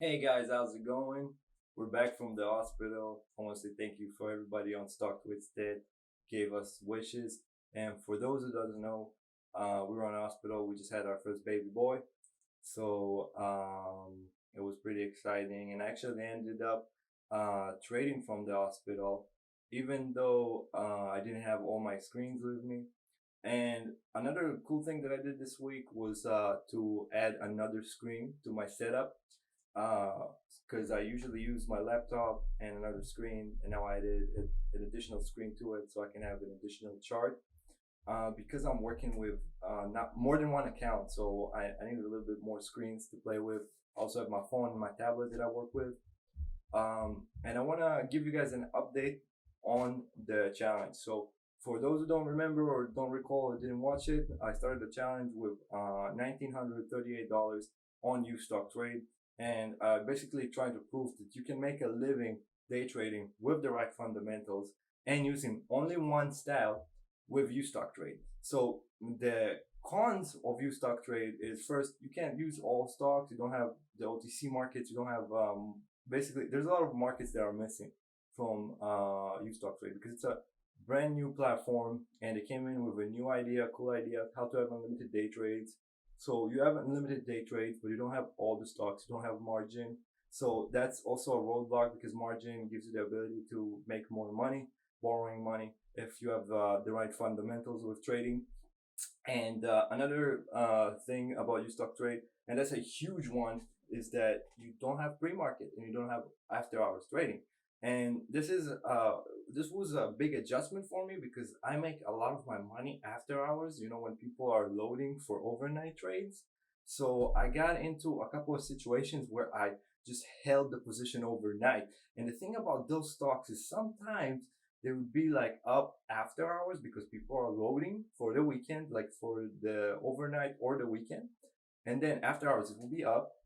Hey guys, how's it going? We're back from the hospital. I want to say thank you for everybody on Stocktwits that gave us wishes. And for those who doesn't know, we were on the hospital. We just had our first baby boy, so it was pretty exciting. And actually ended up trading from the hospital, even though I didn't have all my screens with me. And another cool thing that I did this week was to add another screen to my setup because I usually use my laptop and another screen, and now I added an additional screen to it so I can have an additional chart. Because I'm working with not more than one account, so I need a little bit more screens to play with. I also have my phone and my tablet that I work with. And I want to give you guys an update on the challenge. So for those who don't remember or don't recall or didn't watch it, I started the challenge with $1,938 on Ustocktrade, and basically trying to prove that you can make a living day trading with the right fundamentals and using only one style with Ustocktrade. So the cons of Ustocktrade is, first, you can't use all stocks. You don't have the OTC markets. You don't have basically, there's a lot of markets that are missing from Ustocktrade because it's a brand new platform and they came in with a new idea, cool idea, how to have unlimited day trades. So you have unlimited day trades, but you don't have all the stocks. You don't have margin. So that's also a roadblock because margin gives you the ability to make more money, borrowing money, if you have the right fundamentals with trading. And another thing about Ustocktrade, and that's a huge one, is that you don't have pre-market and you don't have after-hours trading. And this was a big adjustment for me because I make a lot of my money after hours. You know, when people are loading for overnight trades. So I got into a couple of situations where I just held the position overnight. And the thing about those stocks is sometimes they would be like up after hours because people are loading for the weekend, like for the overnight or the weekend. And then after hours, it will be up.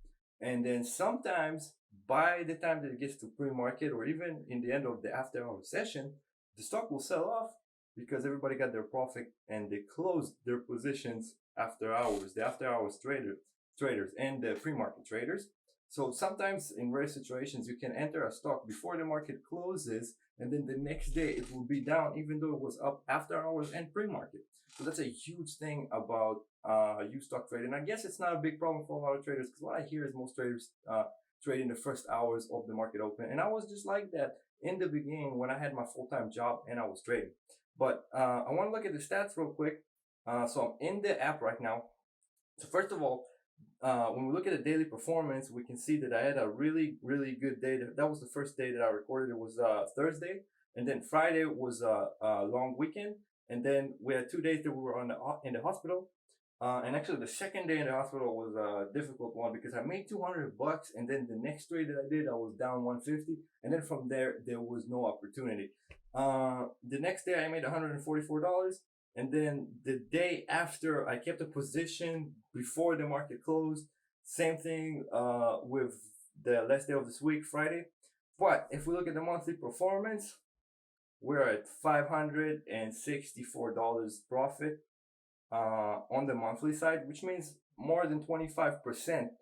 And then sometimes by the time that it gets to pre-market or even in the end of the after hour session, the stock will sell off because everybody got their profit and they closed their positions after hours, the after hours traders and the pre-market traders. So sometimes in rare situations, you can enter a stock before the market closes, and then the next day it will be down, even though it was up after hours and pre-market. So that's a huge thing about Ustocktrade, and I guess it's not a big problem for a lot of traders because what I hear is most traders trade in the first hours of the market open, and I was just like that in the beginning when I had my full-time job and I was trading. But I want to look at the stats real quick. So I'm in the app right now. So first of all, when we look at the daily performance, we can see that I had a really, really good day. That was the first day that I recorded. It was Thursday, and then Friday was a long weekend, and then we had 2 days that we were in the hospital. And actually, the second day in the hospital was a difficult one because I made $200, and then the next trade that I did, I was down 150, and then from there was no opportunity. The next day I made $144. And then the day after, I kept a position before the market closed. Same thing with the last day of this week, Friday. But if we look at the monthly performance, we're at $564 profit on the monthly side, which means more than 25%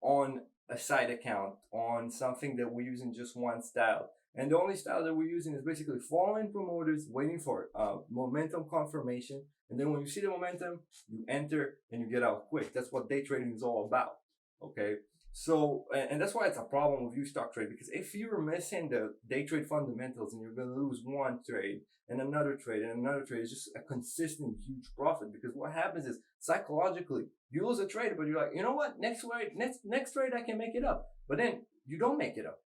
on a side account, on something that we're using just one style. And the only style that we're using is basically following promoters, waiting for momentum confirmation. And then when you see the momentum, you enter and you get out quick. That's what day trading is all about. Okay. So, and that's why it's a problem with Ustocktrade, because if you're missing the day trade fundamentals and you're going to lose one trade and another trade and another trade, it's just a consistent huge profit. Because what happens is psychologically, you lose a trade, but you're like, you know what? Next trade, I can make it up. But then you don't make it up.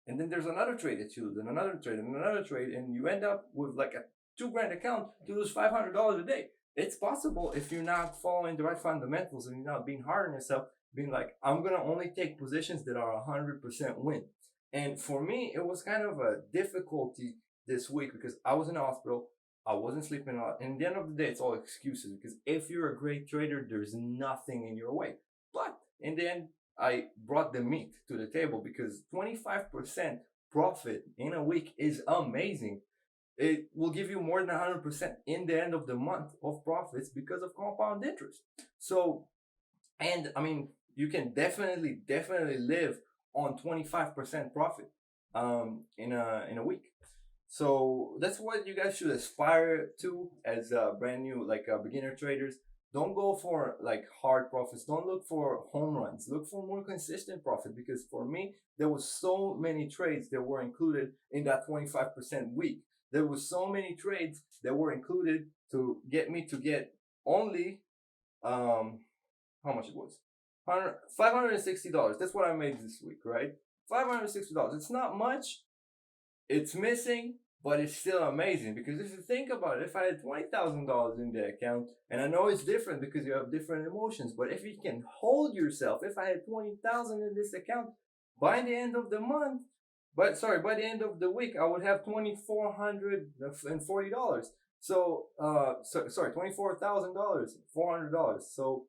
And then there's another trade that you lose, and another trade, and another trade, and you end up with like a $2,000 account to lose $500 a day. It's possible if you're not following the right fundamentals and you're not being hard on yourself, being like, I'm gonna only take positions that are 100% win. And for me, it was kind of a difficulty this week because I was in the hospital. I wasn't sleeping a lot. And at the end of the day, it's all excuses because if you're a great trader, there's nothing in your way. But in the end, I brought the meat to the table because 25% profit in a week is amazing. It will give you more than 100% in the end of the month of profits because of compound interest. So, and I mean, you can definitely live on 25% profit in a week. So that's what you guys should aspire to as brand new, like beginner traders. Don't go for like hard profits. Don't look for home runs. Look for more consistent profit, because for me, there was so many trades that were included in that 25% week. There was so many trades that were included to get me to get only how much it was, $560. That's what I made this week, right? $560. It's not much. It's missing, but it's still amazing, because if you think about it, if I had $20,000 in the account, and I know it's different because you have different emotions, but if you can hold yourself, if I had 20,000 in this account, by the end of the month, by the end of the week, I would have $2,440. So, $24,000, $400. So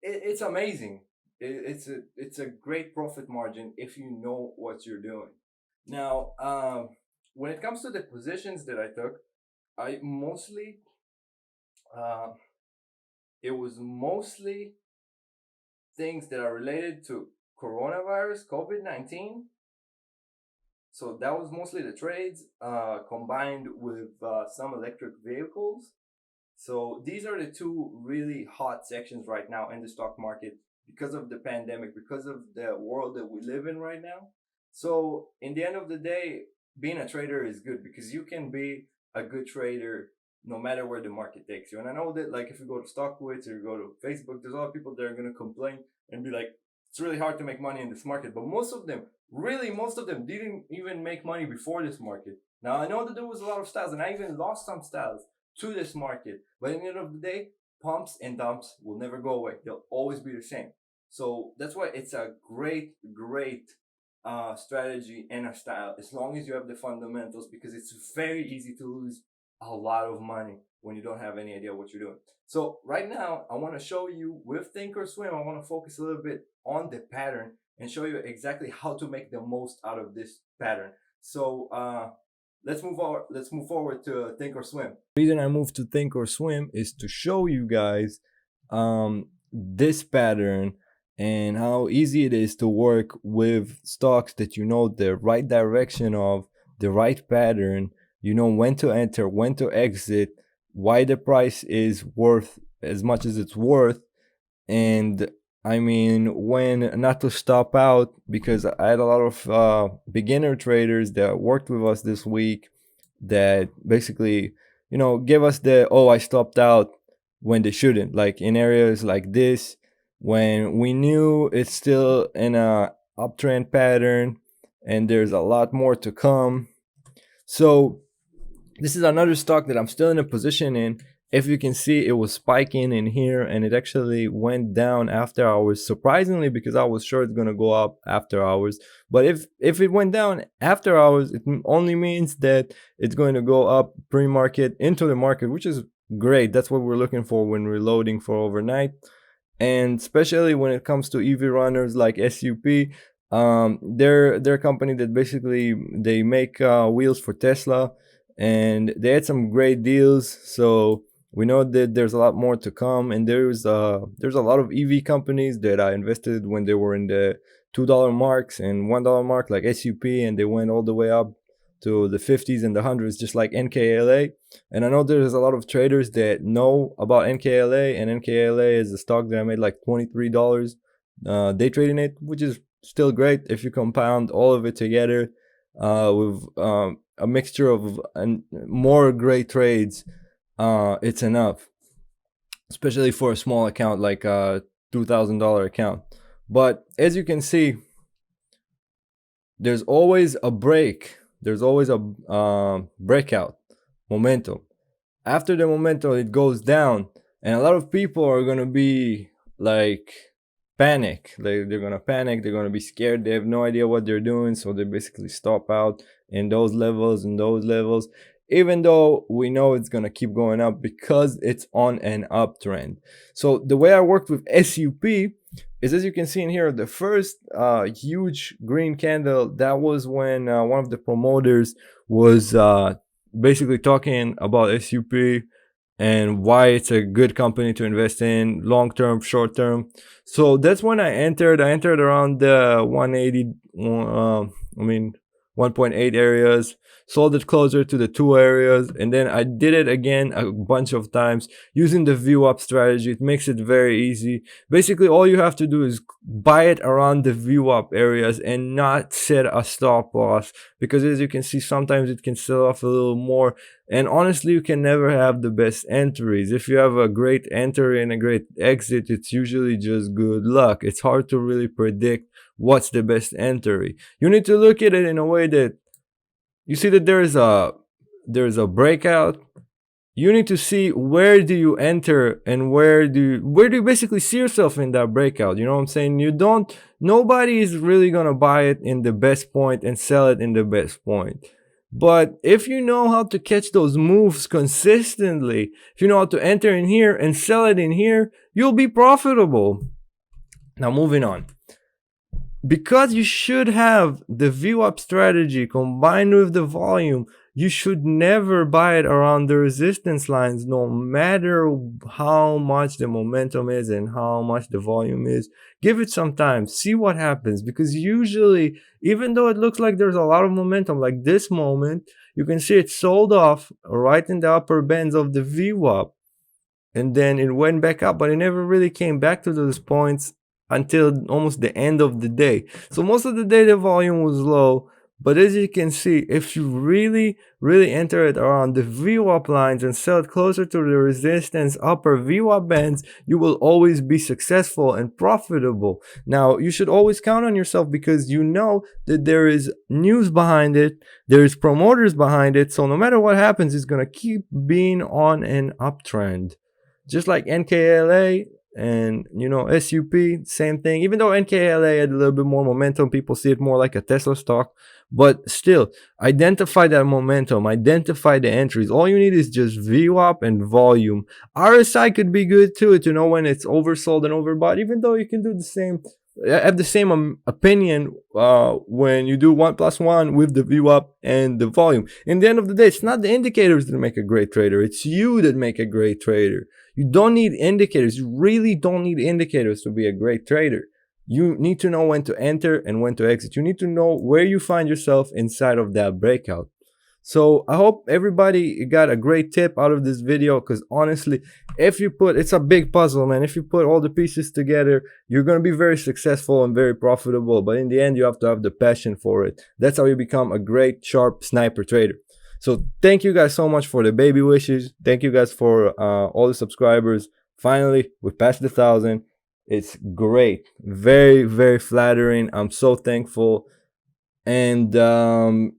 it's amazing. It's a great profit margin if you know what you're doing. Now, when it comes to the positions that I took, I mostly, it was mostly things that are related to coronavirus, COVID-19. So that was mostly the trades, combined with some electric vehicles. So these are the two really hot sections right now in the stock market because of the pandemic, because of the world that we live in right now. So in the end of the day, being a trader is good because you can be a good trader no matter where the market takes you. And I know that, like, if you go to Stocktwits or you go to Facebook, there's a lot of people that are going to complain and be like, it's really hard to make money in this market. But most of them didn't even make money before this market. Now, I know that there was a lot of styles, and I even lost some styles to this market. But at the end of the day, pumps and dumps will never go away. They'll always be the same. So that's why it's a great strategy and a style, as long as you have the fundamentals, because it's very easy to lose a lot of money when you don't have any idea what you're doing. So right now, I want to show you with Thinkorswim, I want to focus a little bit on the pattern and show you exactly how to make the most out of this pattern. So let's move forward to Thinkorswim. The reason I moved to Thinkorswim is to show you guys this pattern and how easy it is to work with stocks that you know the right direction of, the right pattern, you know when to enter, when to exit, why the price is worth as much as it's worth, and I mean when not to stop out, because I had a lot of beginner traders that worked with us this week that basically, you know, give us the, oh, I stopped out when they shouldn't, like in areas like this, when we knew it's still in a uptrend pattern and there's a lot more to come. So this is another stock that I'm still in a position in. If you can see, it was spiking in here and it actually went down after hours, surprisingly, because I was sure it's going to go up after hours. But if it went down after hours, it only means that it's going to go up pre-market into the market, which is great. That's what we're looking for when we're loading for overnight. And especially when it comes to EV runners like SUP, they're a company that basically they make wheels for Tesla, and they had some great deals. So we know that there's a lot more to come, and there's a lot of EV companies that I invested when they were in the $2 marks and $1 mark, like SUP, and they went all the way up to the 50s and the 100s, just like NKLA. And I know there's a lot of traders that know about NKLA, and NKLA is a stock that I made like $23 day trading it, which is still great if you compound all of it together with a mixture of more great trades. It's enough, especially for a small account like a $2,000 account. But as you can see, there's always a break. There's always a breakout momentum. After the momentum, it goes down, and a lot of people are gonna be like panic. They're gonna panic. They're gonna be scared. They have no idea what they're doing, so they basically stop out in those levels and those levels, even though we know it's gonna keep going up because it's on an uptrend. So the way I worked with SUP is, as you can see in here, the first huge green candle, that was when one of the promoters was basically talking about SUP and why it's a good company to invest in, long term, short term. So that's when I entered. I entered around the 180, 1.8 areas, sold it closer to the 2 areas, and then I did it again a bunch of times using the view up strategy. It makes it very easy. Basically, all you have to do is buy it around the view up areas and not set a stop loss, because as you can see, sometimes it can sell off a little more. And honestly, you can never have the best entries. If you have a great entry and a great exit, it's usually just good luck. It's hard to really predict what's the best entry. You need to look at it in a way that you see that there's a breakout. You need to see where do you enter and where do you basically see yourself in that breakout. You know what I'm saying? Nobody is really gonna buy it in the best point and sell it in the best point. But if you know how to catch those moves consistently, if you know how to enter in here and sell it in here, you'll be profitable. Now moving on. Because you should have the view up strategy combined with the volume, you should never buy it around the resistance lines, no matter how much the momentum is and how much the volume is. Give it some time, see what happens, because usually, even though it looks like there's a lot of momentum, like this moment, you can see it sold off right in the upper bands of the view up, and then it went back up, but it never really came back to those points until almost the end of the day. So most of the day the volume was low, but as you can see, if you really enter it around the VWAP lines and sell it closer to the resistance upper VWAP bands, you will always be successful and profitable. Now, you should always count on yourself, because you know that there is news behind it, there is promoters behind it, so no matter what happens, it's going to keep being on an uptrend. Just like NKLA, and SUP, same thing. Even though NKLA had a little bit more momentum, people see it more like a Tesla stock, but still, identify that momentum, identify the entries. All you need is just VWAP and volume. RSI could be good too, to know when it's oversold and overbought, even though you can do the same, have the same opinion when you do 1+1 with the VWAP and the volume. In the end of the day, it's not the indicators that make a great trader, it's you that make a great trader. You don't need indicators. You really don't need indicators to be a great trader. You need to know when to enter and when to exit. You need to know where you find yourself inside of that breakout. So I hope everybody got a great tip out of this video, because honestly, it's a big puzzle, man. If you put all the pieces together, you're going to be very successful and very profitable. But in the end, you have to have the passion for it. That's how you become a great, sharp sniper trader. So thank you guys so much for the baby wishes. Thank you guys for all the subscribers. Finally, we passed the 1,000. It's great. Very, very flattering. I'm so thankful. And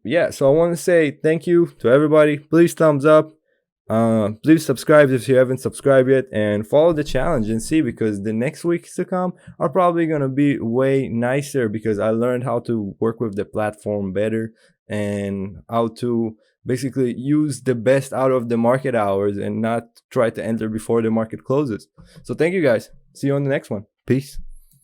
yeah, so I want to say thank you to everybody. Please thumbs up. Please subscribe if you haven't subscribed yet, and follow the challenge and see, because the next weeks to come are probably going to be way nicer, because I learned how to work with the platform better and how to basically use the best out of the market hours and not try to enter before the market closes. So thank you guys. See you on the next one. Peace.